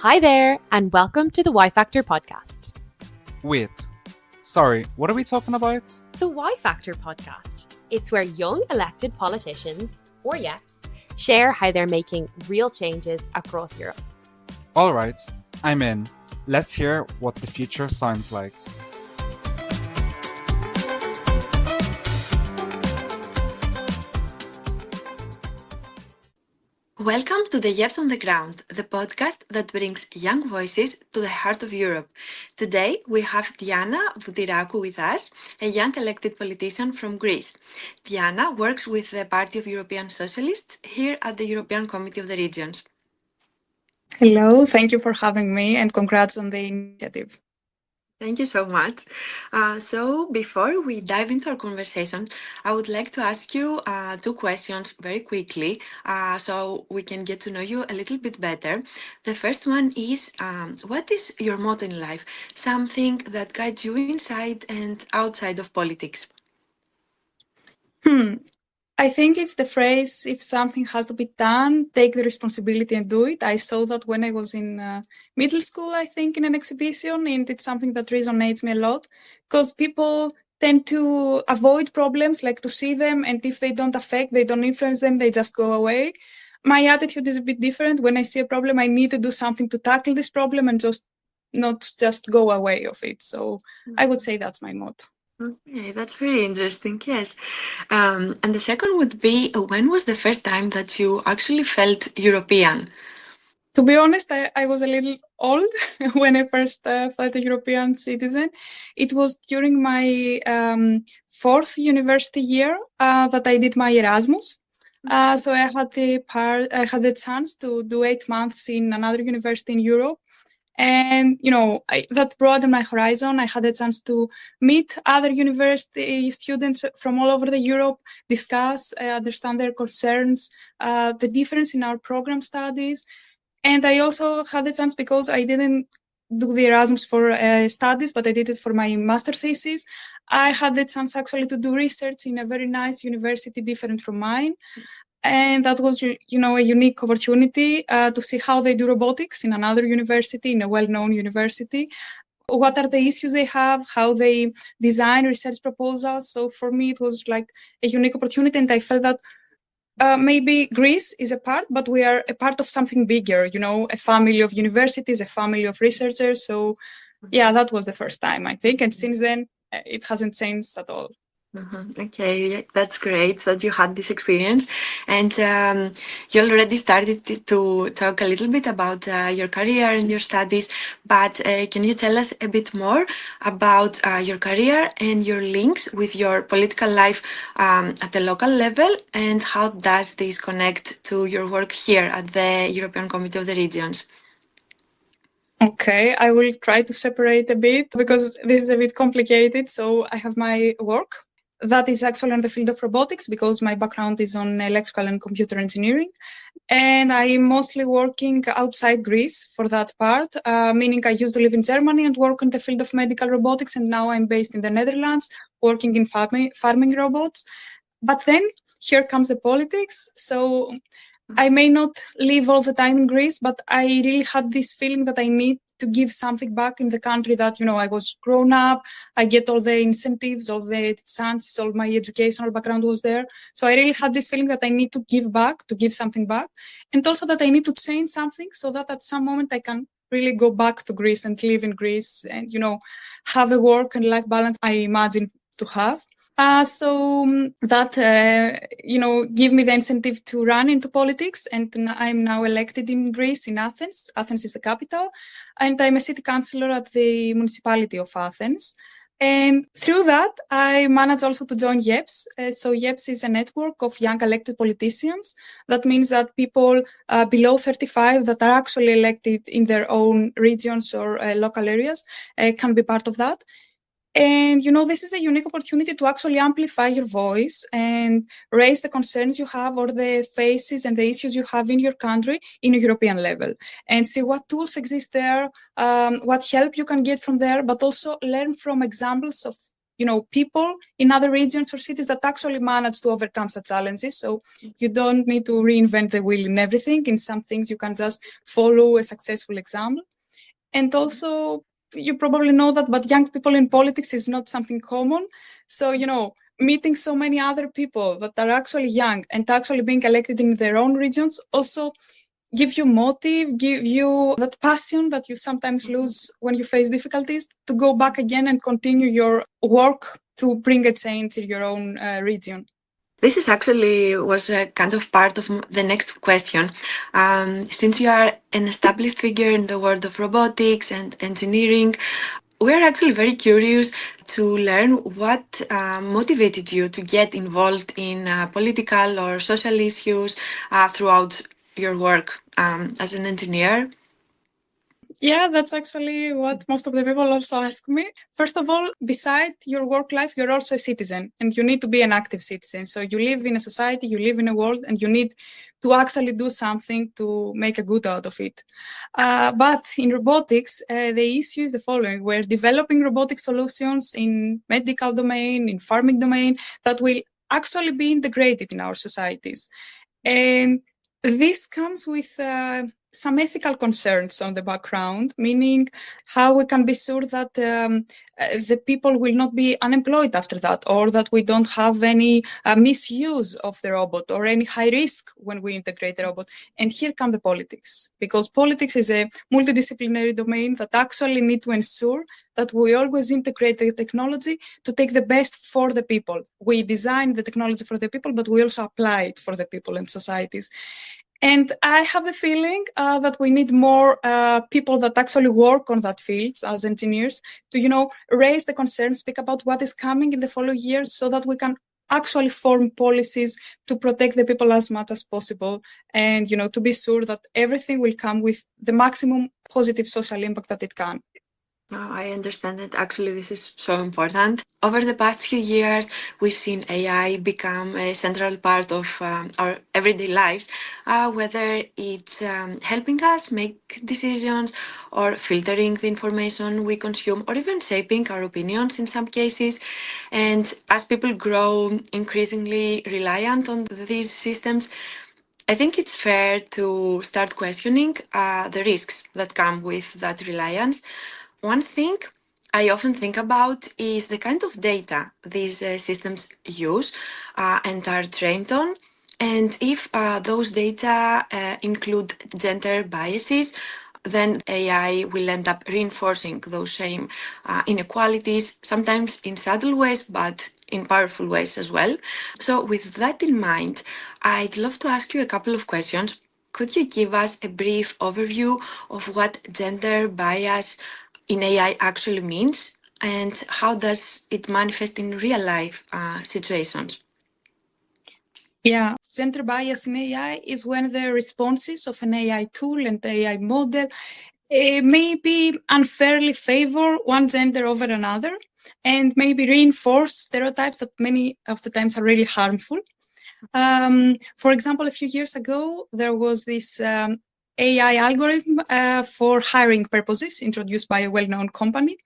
Hi there, and welcome to the Y Factor podcast. Wait, sorry, what are we talking about? The Y Factor podcast. It's where young elected politicians, or YEPs, share how they're making real changes across Europe. All right, I'm in. Let's hear what the future sounds like. Welcome to the YEPs on the Ground, the podcast that brings young voices to the heart of Europe. Today, we have Diana Voutyrakou with us, a young elected politician from Greece. Diana works with the Party of European Socialists here at the European Committee of the Regions. Hello, thank you for having me and congrats on the initiative. Thank you so much. So before we dive into our conversation, I would like to ask you two questions very quickly so we can get to know you a little bit better. The first one is, what is your motto in life? Something that guides you inside and outside of politics? I think it's the phrase, if something has to be done, take the responsibility and do it. I saw that when I was in middle school, I think, in an exhibition, and it's something that resonates me a lot because people tend to avoid problems, like to see them, and if they don't affect, they don't influence them, they just go away. My attitude is a bit different. When I see a problem, I need to do something to tackle this problem and not just go away of it. So I would say that's my motto. Okay, that's very interesting, yes. And the second would be, when was the first time that you actually felt European? To be honest, I was a little old when I first felt a European citizen. It was during my fourth university year that I did my Erasmus. So I had the chance to do 8 months in another university in Europe. And, that broadened my horizon. I had a chance to meet other university students from all over the Europe, discuss, understand their concerns, the difference in our program studies. And I also had the chance, because I didn't do the Erasmus for studies, but I did it for my master thesis. I had the chance actually to do research in a very nice university different from mine. And that was, a unique opportunity to see how they do robotics in another university, in a well-known university. What are the issues they have, how they design research proposals. So for me, it was like a unique opportunity. And I felt that maybe Greece is a part, but we are a part of something bigger, a family of universities, a family of researchers. So yeah, that was the first time, I think. And since then, it hasn't changed at all. Okay, that's great that you had this experience. And you already started to talk a little bit about your career and your studies, but can you tell us a bit more about your career and your links with your political life at the local level, and how does this connect to your work here at the European Committee of the Regions? Okay, I will try to separate a bit because this is a bit complicated. So I have my work that is actually on the field of robotics, because my background is on electrical and computer engineering. And I'm mostly working outside Greece for that part, meaning I used to live in Germany and work in the field of medical robotics. And now I'm based in the Netherlands, working in farming robots. But then here comes the politics. So I may not live all the time in Greece, but I really had this feeling that I need to give something back in the country that, I was grown up, I get all the incentives, all the chances, all my educational background was there. So I really had this feeling that I need to give back, to give something back. And also that I need to change something so that at some moment I can really go back to Greece and live in Greece and, have a work and life balance I imagine to have. So that, give me the incentive to run into politics. And I'm now elected in Greece, in Athens. Athens is the capital. And I'm a city councillor at the municipality of Athens. And through that, I manage also to join YEPs. So YEPs is a network of young elected politicians. That means that people below 35 that are actually elected in their own regions or local areas can be part of that. And, this is a unique opportunity to actually amplify your voice and raise the concerns you have or the faces and the issues you have in your country in a European level, and see what tools exist there, what help you can get from there, but also learn from examples of, people in other regions or cities that actually manage to overcome such challenges. So you don't need to reinvent the wheel in everything. In some things, you can just follow a successful example. And also, you probably know that, but young people in politics is not something common. So, meeting so many other people that are actually young and actually being elected in their own regions also give you motive, give you that passion that you sometimes lose when you face difficulties to go back again and continue your work to bring a change in your own region. This is actually was a kind of part of the next question. Since you are an established figure in the world of robotics and engineering, we are actually very curious to learn what motivated you to get involved in political or social issues throughout your work as an engineer. Yeah, that's actually what most of the people also ask me. First of all, beside your work life, you're also a citizen and you need to be an active citizen. So you live in a society, you live in a world, and you need to actually do something to make a good out of it. But in robotics, the issue is the following. We're developing robotic solutions in medical domain, in farming domain, that will actually be integrated in our societies. And this comes with some ethical concerns on the background, meaning how we can be sure that the people will not be unemployed after that, or that we don't have any misuse of the robot or any high risk when we integrate the robot. And here come the politics, because politics is a multidisciplinary domain that actually need to ensure that we always integrate the technology to take the best for the people. We design the technology for the people, but we also apply it for the people and societies. And I have the feeling that we need more people that actually work on that field as engineers to, raise the concerns, speak about what is coming in the following years so that we can actually form policies to protect the people as much as possible and, to be sure that everything will come with the maximum positive social impact that it can. Oh, I understand that actually this is so important. Over the past few years, we've seen AI become a central part of our everyday lives, whether it's helping us make decisions or filtering the information we consume or even shaping our opinions in some cases. And as people grow increasingly reliant on these systems, I think it's fair to start questioning the risks that come with that reliance. One thing I often think about is the kind of data these systems use and are trained on. And if those data include gender biases, then AI will end up reinforcing those same inequalities, sometimes in subtle ways, but in powerful ways as well. So, with that in mind, I'd love to ask you a couple of questions. Could you give us a brief overview of what gender bias in AI actually means and how does it manifest in real life situations? Yeah, gender bias in AI is when the responses of an AI tool and AI model maybe unfairly favor one gender over another and maybe reinforce stereotypes that many of the times are really harmful. For example, a few years ago, there was this AI algorithm for hiring purposes introduced by a well-known company.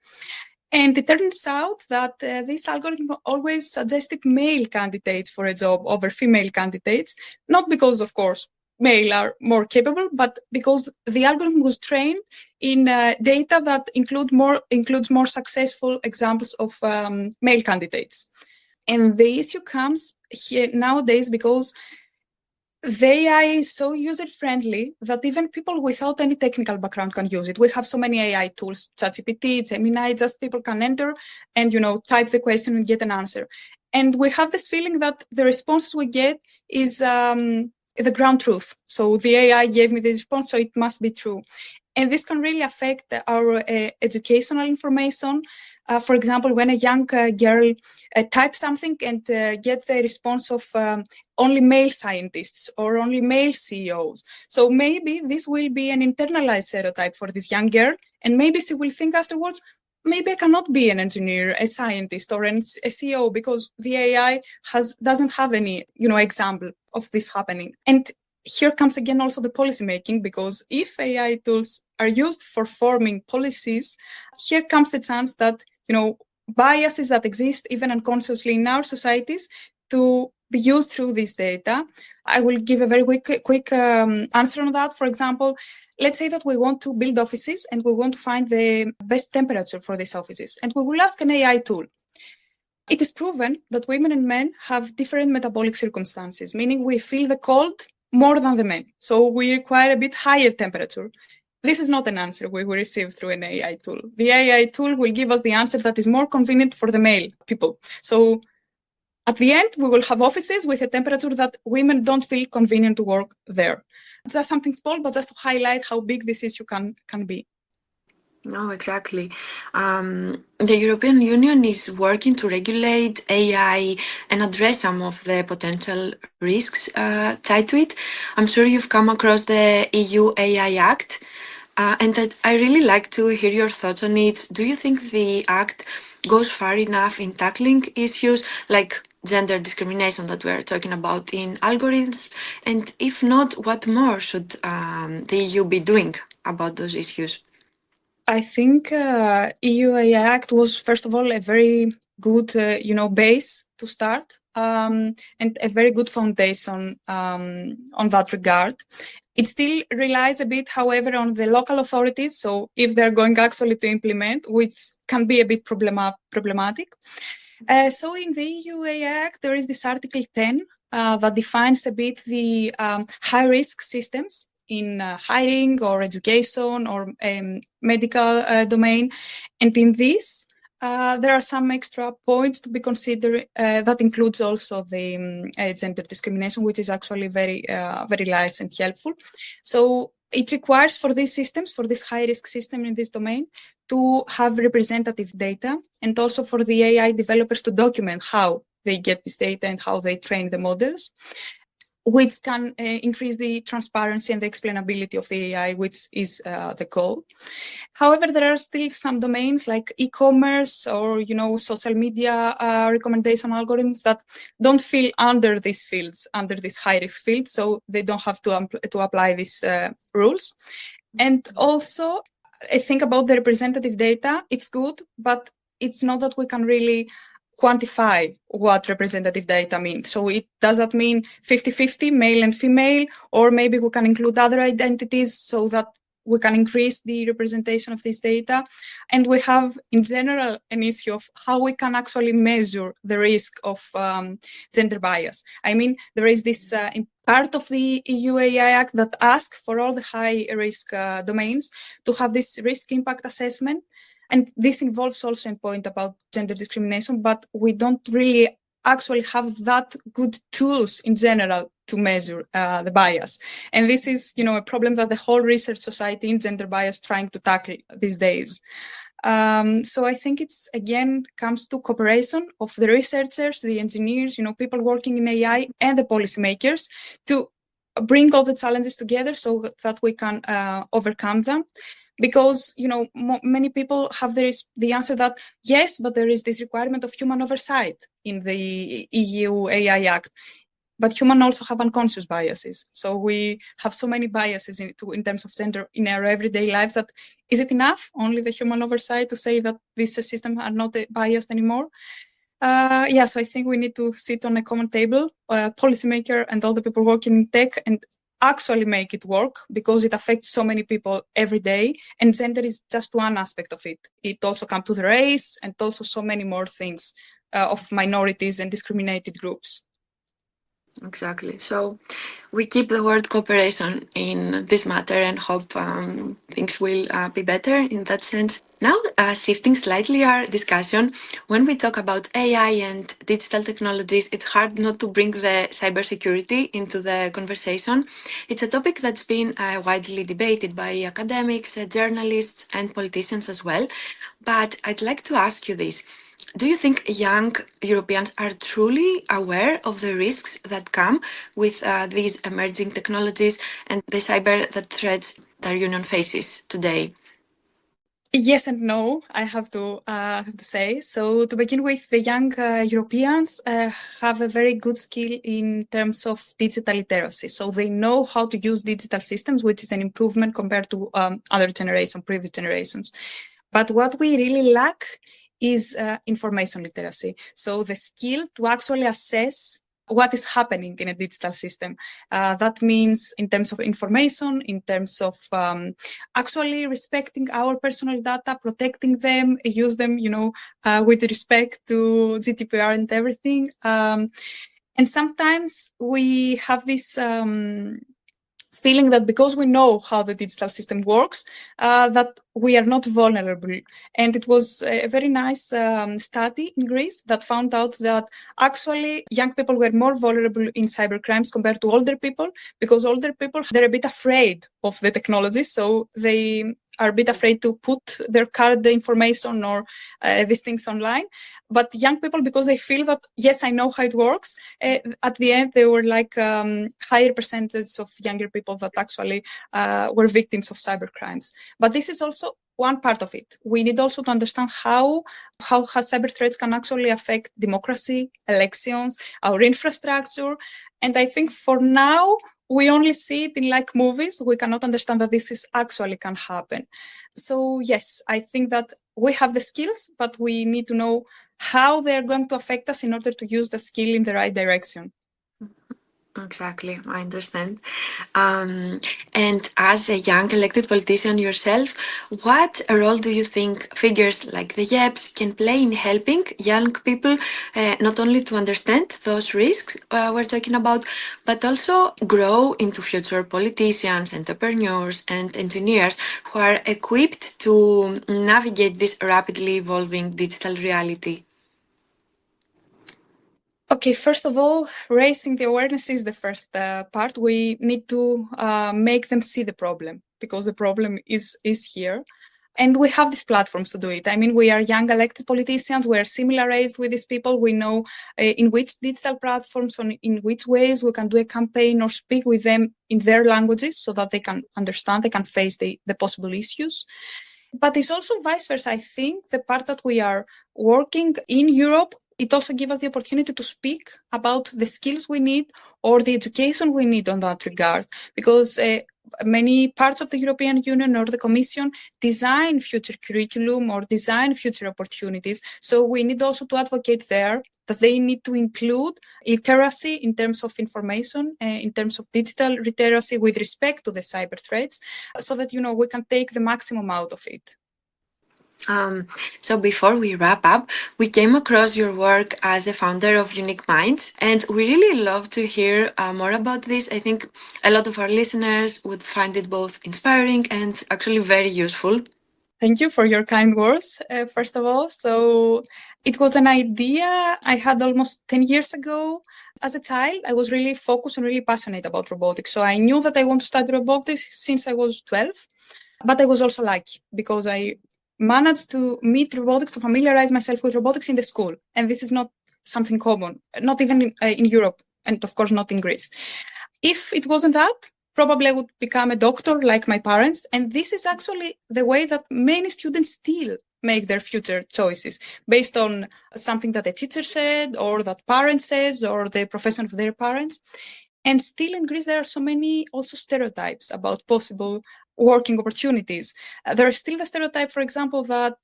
And it turns out that this algorithm always suggested male candidates for a job over female candidates, not because, of course, male are more capable, but because the algorithm was trained in data that includes more successful examples of male candidates. And the issue comes here nowadays because the AI is so user-friendly that even people without any technical background can use it. We have so many AI tools, ChatGPT, Gemini, just people can enter and, type the question and get an answer. And we have this feeling that the responses we get is the ground truth. So the AI gave me the response, so it must be true. And this can really affect our educational information. For example, when a young girl types something and gets the response of only male scientists or only male CEOs. So maybe this will be an internalized stereotype for this young girl. And maybe she will think afterwards, maybe I cannot be an engineer, a scientist, or a CEO because the AI doesn't have any, example of this happening. And here comes again also the policy making, because if AI tools are used for forming policies, here comes the chance that, biases that exist even unconsciously in our societies to be used through this data. I will give a very quick answer on that. For example, let's say that we want to build offices and we want to find the best temperature for these offices, and we will ask an AI tool. It is proven that women and men have different metabolic circumstances, meaning we feel the cold more than the men. So we require a bit higher temperature. This is not an answer we will receive through an AI tool. The AI tool will give us the answer that is more convenient for the male people. So at the end, we will have offices with a temperature that women don't feel convenient to work there. It's just something small, but just to highlight how big this issue can be. No, exactly. The European Union is working to regulate AI and address some of the potential risks tied to it. I'm sure you've come across the EU AI Act, and that I really like to hear your thoughts on it. Do you think the Act goes far enough in tackling issues like gender discrimination that we're talking about in algorithms? And if not, what more should the EU be doing about those issues? I think EU AI Act was, first of all, a very good, base to start, and a very good foundation on that regard. It still relies a bit, however, on the local authorities. So if they're going actually to implement, which can be a bit problematic. So in the EU AI Act, there is this Article 10 that defines a bit the high-risk systems in hiring or education or medical domain. And in this, there are some extra points to be considered. That includes also the gender discrimination, which is actually very nice and helpful. So it requires for these systems, for this high-risk system in this domain, to have representative data, and also for the AI developers to document how they get this data and how they train the models, which can increase the transparency and the explainability of AI, which is the goal. However, there are still some domains like e-commerce or social media recommendation algorithms that don't fall under these fields, under this high-risk field, so they don't have to apply these rules. And also, I think about the representative data, it's good, but it's not that we can really quantify what representative data means. So does that mean 50-50 male and female, or maybe we can include other identities so that we can increase the representation of this data? And we have in general an issue of how we can actually measure the risk of gender bias. I mean, there is this part of the EU AI Act that asks for all the high risk domains to have this risk impact assessment. And this involves also a point about gender discrimination, but we don't really actually have that good tools in general to measure the bias. And this is, a problem that the whole research society in gender bias trying to tackle these days. So I think it's, again, comes to cooperation of the researchers, the engineers, people working in AI and the policymakers to bring all the challenges together so that we can overcome them. Because, many people have the answer that, yes, but there is this requirement of human oversight in the EU AI Act. But humans also have unconscious biases. So we have so many biases in terms of gender in our everyday lives that, is it enough, only the human oversight, to say that these systems are not biased anymore? So I think we need to sit on a common table, policymaker and all the people working in tech, and actually make it work, because it affects so many people every day, and gender is just one aspect of it. It also comes to the race and also so many more things of minorities and discriminated groups. Exactly. So we keep the word cooperation in this matter and hope things will be better in that sense. Now, shifting slightly our discussion, when we talk about AI and digital technologies, it's hard not to bring the cybersecurity into the conversation. It's a topic that's been widely debated by academics, journalists, and politicians as well. But I'd like to ask you this. Do you think young Europeans are truly aware of the risks that come with these emerging technologies and the cyber threats that our union faces today? Yes and no, I have to say. So to begin with, the young Europeans have a very good skill in terms of digital literacy. So they know how to use digital systems, which is an improvement compared to previous generations. But what we really lack is information literacy. So the skill to actually assess what is happening in a digital system. That means in terms of information, in terms of actually respecting our personal data, protecting them, use them, with respect to GDPR and everything. And sometimes we have this feeling that because we know how the digital system works, that we are not vulnerable. And it was a very nice study in Greece that found out that actually young people were more vulnerable in cybercrimes compared to older people, because older people, they're a bit afraid of the technology, so they are a bit afraid to put their card information or these things online. But young people, because they feel that, yes, I know how it works, at the end, they were like higher percentage of younger people that actually were victims of cybercrimes. But this is also one part of it. We need also to understand how cyber threats can actually affect democracy, elections, our infrastructure. And I think for now, we only see it in like movies. We cannot understand that this is actually can happen. So yes, I think that we have the skills, but we need to know how they're going to affect us in order to use the skill in the right direction. Exactly, I understand. And as a young elected politician yourself, what role do you think figures like the YEPs can play in helping young people not only to understand those risks we're talking about, but also grow into future politicians, entrepreneurs, and engineers who are equipped to navigate this rapidly evolving digital reality? Okay, first of all, raising the awareness is the first part. We need to make them see the problem, because the problem is here. And we have these platforms to do it. I mean, we are young elected politicians. We are similar-aged with these people. We know in which digital platforms, or in which ways we can do a campaign or speak with them in their languages so that they can understand, they can face the possible issues. But it's also vice versa. I think the part that we are working in Europe, it also gives us the opportunity to speak about the skills we need or the education we need on that regard, because many parts of the European Union or the Commission design future curriculum or design future opportunities. So we need also to advocate there that they need to include literacy in terms of information, in terms of digital literacy with respect to the cyber threats, so that, we can take the maximum out of it. So before we wrap up, we came across your work as a founder of Unique Minds, and we really love to hear more about this. I think a lot of our listeners would find it both inspiring and actually very useful. Thank you for your kind words, first of all. So it was an idea I had almost 10 years ago. As a child, I was really focused and really passionate about robotics. So I knew that I want to study robotics since I was 12. But I was also lucky because I managed to meet robotics, to familiarize myself with robotics in the school. And this is not something common, not even in Europe, and of course not in Greece. If it wasn't that, probably I would become a doctor like my parents. And this is actually the way that many students still make their future choices, based on something that a teacher said, or that parent says, or the profession of their parents. And still in Greece, there are so many also stereotypes about possible working opportunities. There is still the stereotype, for example, that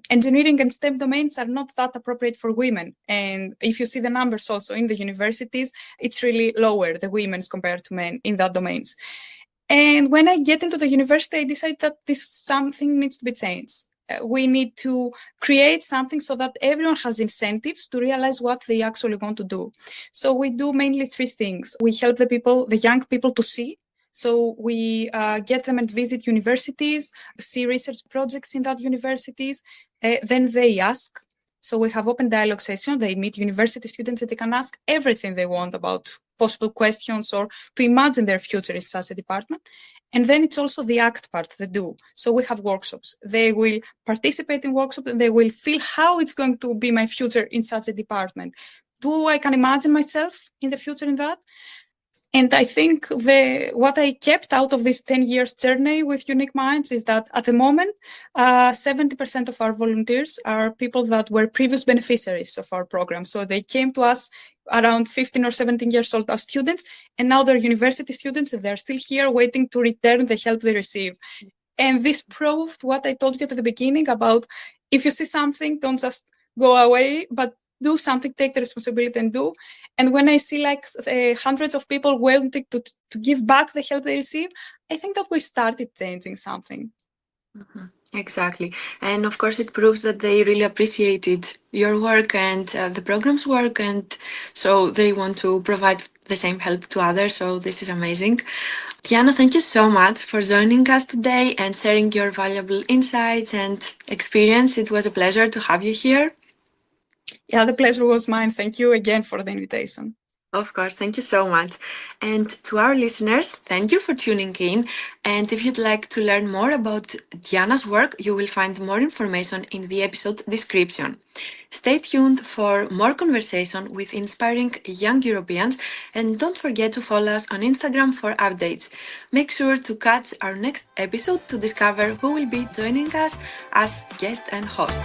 engineering and STEM domains are not that appropriate for women. And if you see the numbers also in the universities, it's really lower, the women's compared to men in that domains. And when I get into the university, I decided that this something needs to be changed. We need to create something so that everyone has incentives to realize what they actually want to do. So we do mainly three things. We help the young people to see. So we get them and visit universities, see research projects in that universities. Then they ask. So we have open dialogue sessions. They meet university students and they can ask everything they want about possible questions or to imagine their future in such a department. And then it's also the act part, the do. So we have workshops. They will participate in workshops and they will feel how it's going to be my future in such a department. Do I can imagine myself in the future in that? And I think what I kept out of this 10 years journey with Unique Minds is that at the moment, 70% of our volunteers are people that were previous beneficiaries of our program. So they came to us around 15 or 17 years old as students, and now they're university students and they're still here waiting to return the help they receive. And this proved what I told you at the beginning about if you see something, don't just go away, but do something, take the responsibility and do. And when I see like hundreds of people wanting to give back the help they receive, I think that we started changing something. Mhm. Exactly. And of course, it proves that they really appreciated your work and the program's work. And so they want to provide the same help to others. So this is amazing. Diana, thank you so much for joining us today and sharing your valuable insights and experience. It was a pleasure to have you here. Yeah, the pleasure was mine. Thank you again for the invitation. Of course, thank you so much. And to our listeners, thank you for tuning in. And if you'd like to learn more about Diana's work, you will find more information in the episode description. Stay tuned for more conversation with inspiring young Europeans, and don't forget to follow us on Instagram for updates. Make sure to catch our next episode to discover who will be joining us as guest and host.